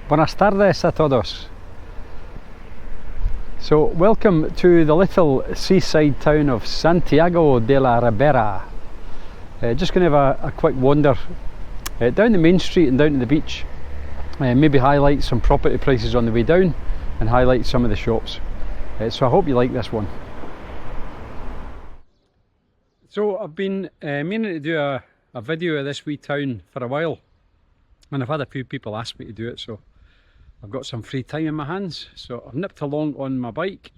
Buenas tardes a todos. So welcome to the little seaside town of Santiago de la Ribera. Just going to have a quick wander down the main street and down to the beach. Maybe highlight some property prices on the way down and highlight some of the shops. So I hope you like this one. So I've been meaning to do a video of this wee town for a while, and I've had a few people ask me to do it, so I've got some free time in my hands, so I've nipped along on my bike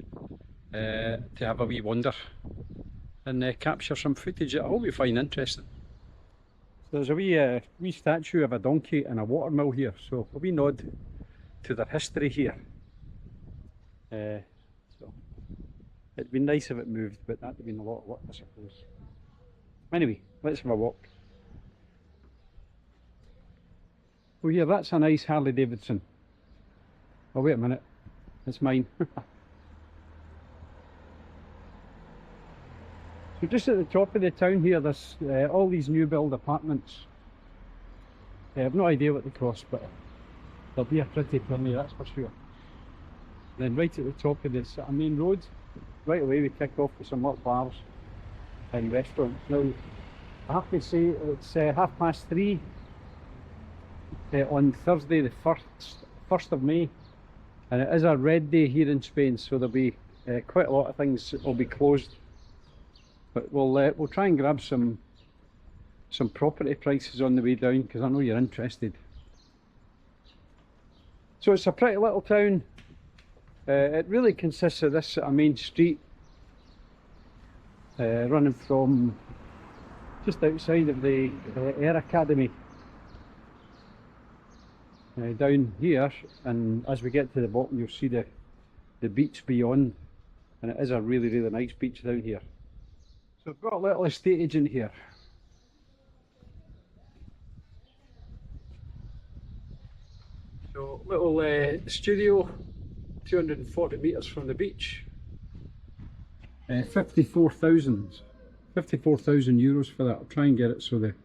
to have a wee wander and capture some footage that I hope you find interesting. So there's a wee statue of a donkey and a watermill here, so a wee nod to their history here. So it'd be nice if it moved, but that'd have been a lot of work, I suppose. Anyway, let's have a walk. Oh yeah, that's a nice Harley Davidson. Oh wait a minute, it's mine. So just at the top of the town here, there's all these new build apartments. I have no idea what they cost, but they'll be a pretty penny, that's for sure. Then right at the top of this main road, right away we kick off with some little bars and restaurants. Now, I have to say it's 3:30 on Thursday the 1st of May, and it is a red day here in Spain, so there'll be quite a lot of things that will be closed. But we'll try and grab some property prices on the way down, because I know you're interested. So it's a pretty little town. It really consists of this main street running from just outside of the Air Academy down here, and as we get to the bottom you'll see the beach beyond, and it is a really nice beach down here. So I've got a little estate agent here. So little studio, 240 metres from the beach. 54,000 euros for that. I'll try and get it so the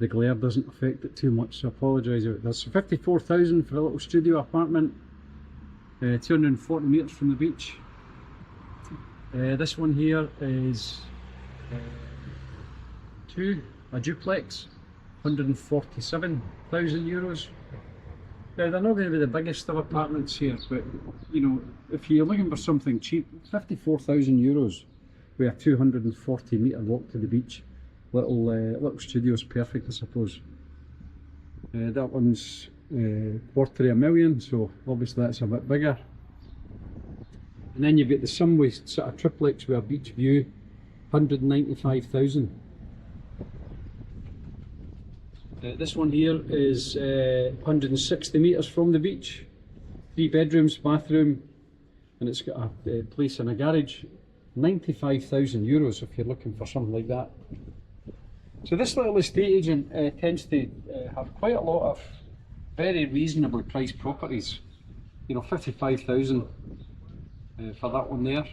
glare doesn't affect it too much, so I apologise if it does. So 54,000 for a little studio apartment, 240 metres from the beach. This one here is a duplex, 147,000 euros. Now they're not going to be the biggest of apartments here, but you know, if you're looking for something cheap, 54,000 euros with a 240 metre walk to the beach. Little studio's perfect, I suppose. That one's $250,000, so obviously that's a bit bigger. And then you've got the Sunway sort of triplex with a beach view, 195,000. This one here is 160 metres from the beach, 3 bedrooms, bathroom, and it's got a place and a garage. 95,000 euros if you're looking for something like that. So this little estate agent tends to have quite a lot of very reasonably priced properties. You know, 55,000 for that one there.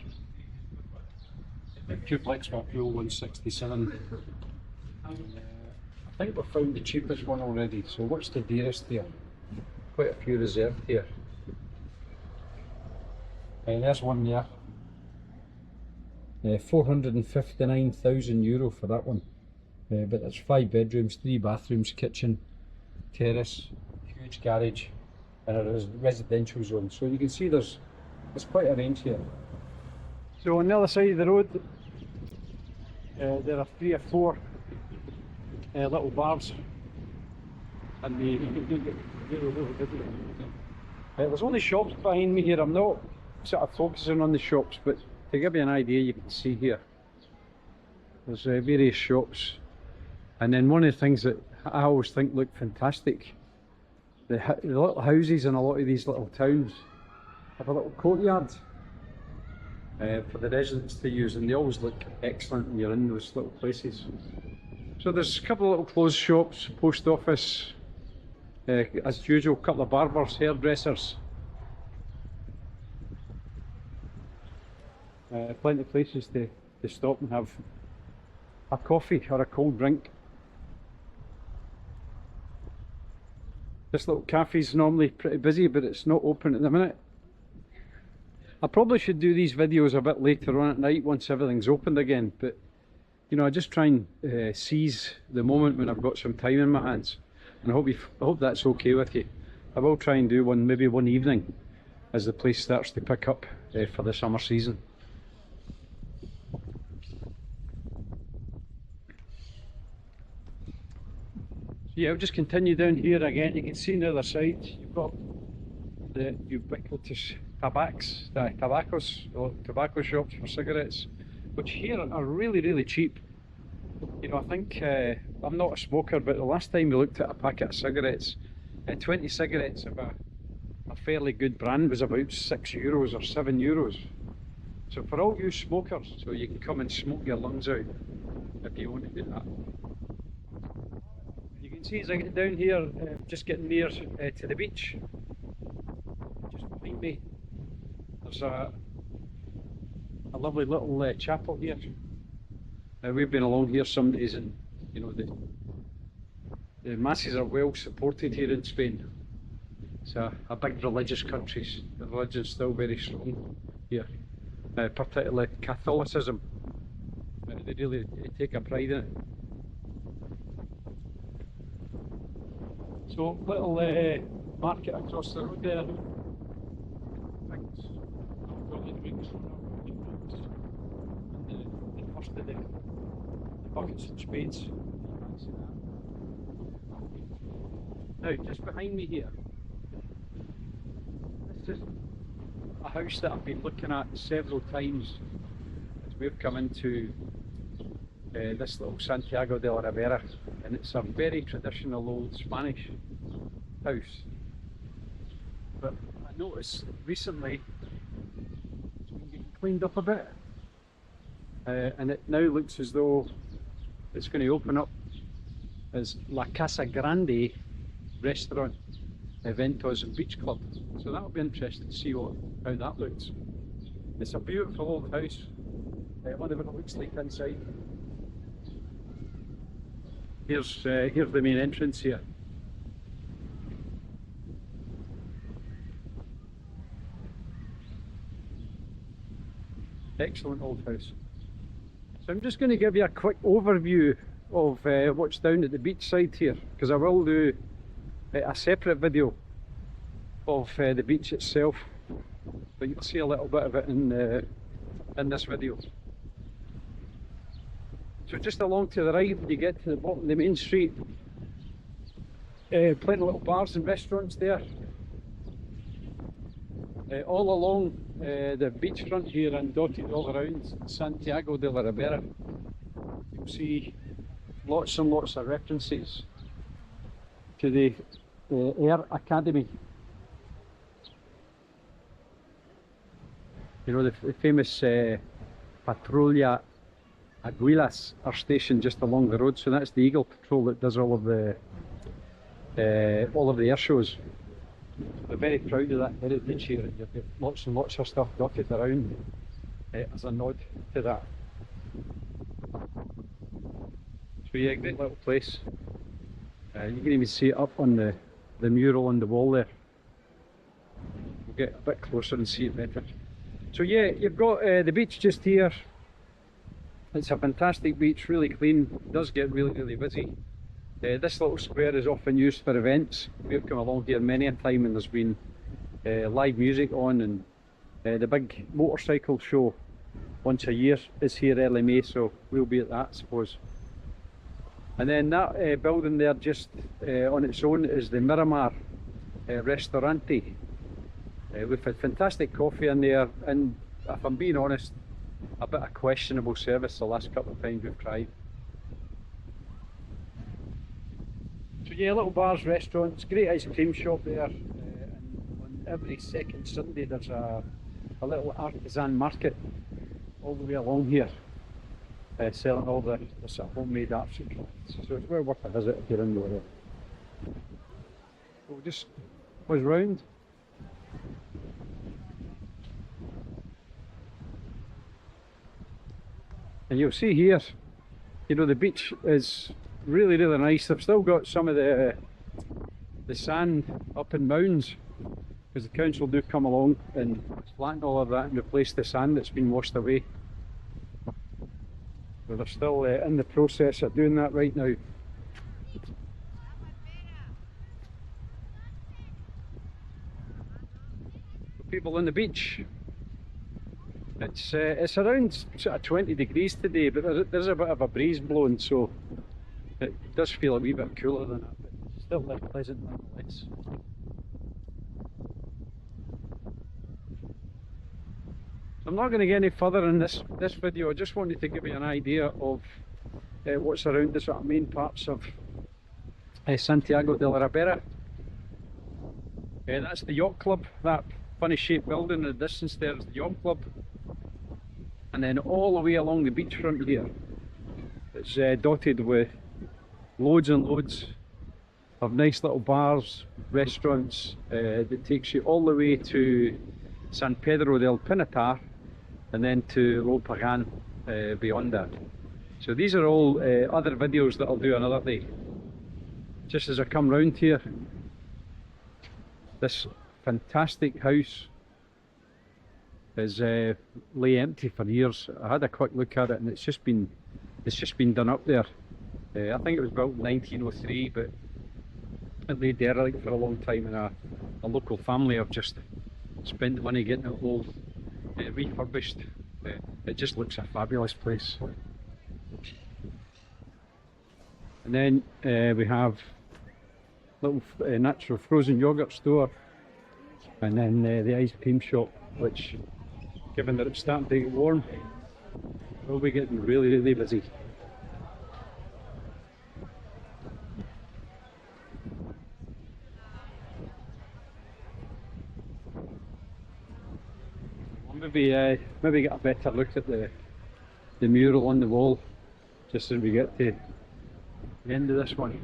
Duplex with a pool, 167. I think we've found the cheapest one already. So what's the dearest there? Quite a few reserved here. And there's one there. 459,000 euro for that one. But it's 5 bedrooms, 3 bathrooms, kitchen, terrace, huge garage, and a residential zone. So you can see there's quite a range here. So on the other side of the road, there are 3 or 4 little bars, and there's only shops behind me here. I'm not sort of focusing on the shops, but to give you an idea, you can see here there's various shops. And then one of the things that I always think look fantastic, the little houses in a lot of these little towns have a little courtyard for the residents to use, and they always look excellent when you're in those little places. So there's a couple of little clothes shops, post office, as usual, a couple of barbers, hairdressers. Plenty of places to stop and have a coffee or a cold drink. This little cafe's normally pretty busy, but it's not open at the minute. I probably should do these videos a bit later on at night once everything's opened again, but you know, I just try and seize the moment when I've got some time in my hands, and I hope that's okay with you. I will try and do one, maybe one evening, as the place starts to pick up for the summer season. So yeah, I'll just continue down here again. You can see on the other side, you've got the ubiquitous tobacco shops for cigarettes, which here are really cheap. You know, I think, I'm not a smoker, but the last time we looked at a packet of cigarettes, 20 cigarettes of a fairly good brand was about €6 or €7. So for all you smokers, so you can come and smoke your lungs out if you want to do that. You can see as I get down here, just getting near to the beach, just behind me, there's a lovely little chapel here. We've been along here some days, and you know, the masses are well supported here in Spain. It's a big religious country. The religion's still very strong here, particularly Catholicism. They really take a pride in it. So, little market across the road there. Things, alcoholic drinks, and the first of the buckets and spades. Now, just behind me here, this is a house that I've been looking at several times as we've come into this little Santiago de la Ribera, and it's a very traditional old Spanish house. But I noticed recently it's been getting cleaned up a bit, and it now looks as though it's going to open up as La Casa Grande Restaurant, Eventos and Beach Club. So that'll be interesting to see how that looks. It's a beautiful old house. Whatever it looks like inside. Here's the main entrance here. Excellent old house. So I'm just going to give you a quick overview of what's down at the beach side here, because I will do a separate video of the beach itself, but you'll see a little bit of it in this video. So just along to the right, when you get to the bottom of the main street, plenty of little bars and restaurants there. All along the beachfront here and dotted all around Santiago de la Ribera, you'll see lots and lots of references to the Air Academy. You know, the famous Patruilla Águilas are stationed just along the road, so that's the Eagle Patrol that does all of the air shows. We're very proud of that heritage here, and you've got lots and lots of stuff dotted around as a nod to that. So yeah, great little place. You can even see it up on the mural on the wall there. We'll get a bit closer and see it better. So yeah, you've got the beach just here. It's a fantastic beach, really clean. It does get really busy. This little square is often used for events. We've come along here many a time and there's been live music on, and the big motorcycle show once a year is here early May, so we'll be at that, I suppose. And then that building there just on its own is the Miramar Restaurante. We've had fantastic coffee in there, and if I'm being honest, a bit of questionable service the last couple of times we've tried. So yeah, little bars, restaurants, great ice cream shop there, and on every second Sunday there's a little artisan market all the way along here, selling all the sort of homemade arts and crafts. So it's well worth a visit if you're in the area. We'll just whiz round. And you'll see here, you know, the beach is really nice. They've still got some of the the sand up in mounds, because the council do come along and flatten all of that and replace the sand that's been washed away. So they're still in the process of doing that right now. People on the beach. It's around sort of 20 degrees today, but there's a bit of a breeze blowing, so it does feel a wee bit cooler than that, but still pleasant nonetheless. I'm not going to get any further in this video. I just wanted to give you an idea of what's around the sort of main parts of Santiago de la Ribera. That's the yacht club. That funny shaped building in the distance there is the yacht club. And then all the way along the beachfront here, it's dotted with loads and loads of nice little bars, restaurants that takes you all the way to San Pedro del Pinatar and then to Lo Pagan beyond that. So these are all other videos that I'll do another day. Just as I come round here, this fantastic house is lay empty for years. I had a quick look at it and it's just been done up there. I think it was built in 1903, but it lay derelict for a long time, and a local family have just spent the money getting it all refurbished. It just looks a fabulous place. And then we have little natural frozen yogurt store, and then the ice cream shop, which, given that it's starting to get warm, we'll be getting really busy. Maybe get a better look at the mural on the wall just as we get to the end of this one.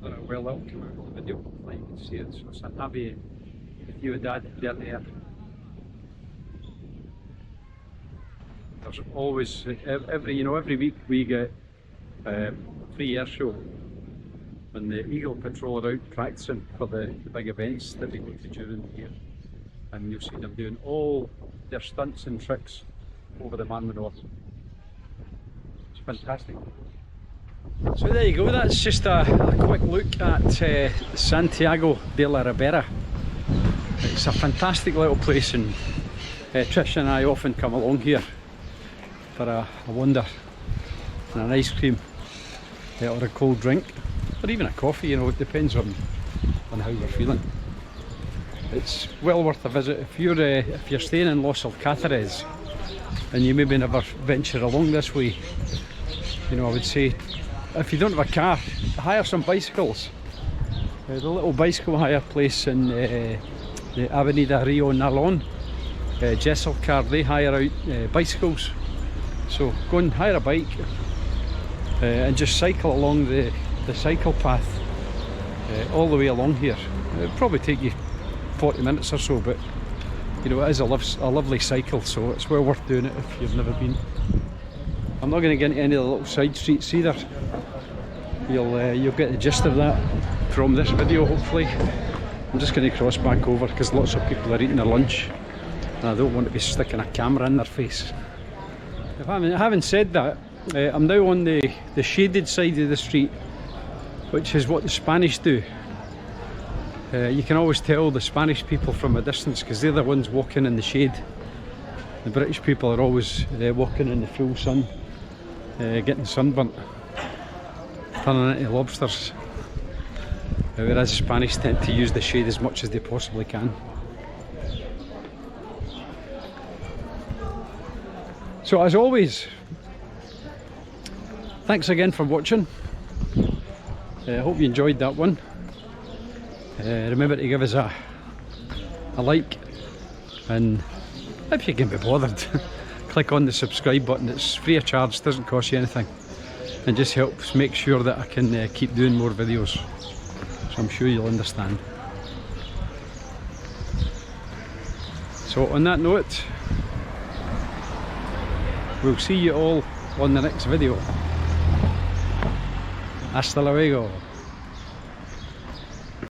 Well, that'll come out of the video, like you can see it. So it's a navy with you and Dad there. There's always every week we get free air show, and the Eagle Patrol are out practicing for the big events that we go to during the year, and you'll see them doing all their stunts and tricks over the Mar Menor. It's fantastic. So there you go, that's just a quick look at Santiago de la Ribera. It's a fantastic little place, and Trish and I often come along here for a wander and an ice cream or a cold drink, or even a coffee, you know, it depends on how we're feeling. It's well worth a visit. If you're staying in Los Alcázares and you maybe never venture along this way, you know, I would say, if you don't have a car, hire some bicycles. The little bicycle hire place in the Avenida Rio Nalón, Jessel Car, they hire out bicycles. So go and hire a bike and just cycle along the cycle path all the way along here. It'll probably take you 40 minutes or so, but you know, it is a lovely cycle, so it's well worth doing it if you've never been. I'm not going to get into any of the little side streets either. You'll get the gist of that from this video, hopefully. I'm just going to cross back over because lots of people are eating their lunch and I don't want to be sticking a camera in their face. Having said that, I'm now on the shaded side of the street, which is what the Spanish do. You can always tell the Spanish people from a distance because they're the ones walking in the shade. The British people are always walking in the full sun, getting sunburnt, turning into lobsters, whereas the Spanish tend to use the shade as much as they possibly can. So as always, thanks again for watching. I hope you enjoyed that one. Remember to give us a like, and if you can be bothered, click on the subscribe button. It's free of charge, doesn't cost you anything, and just helps make sure that I can keep doing more videos, so I'm sure you'll understand. So on that note, we'll see you all on the next video. Hasta luego.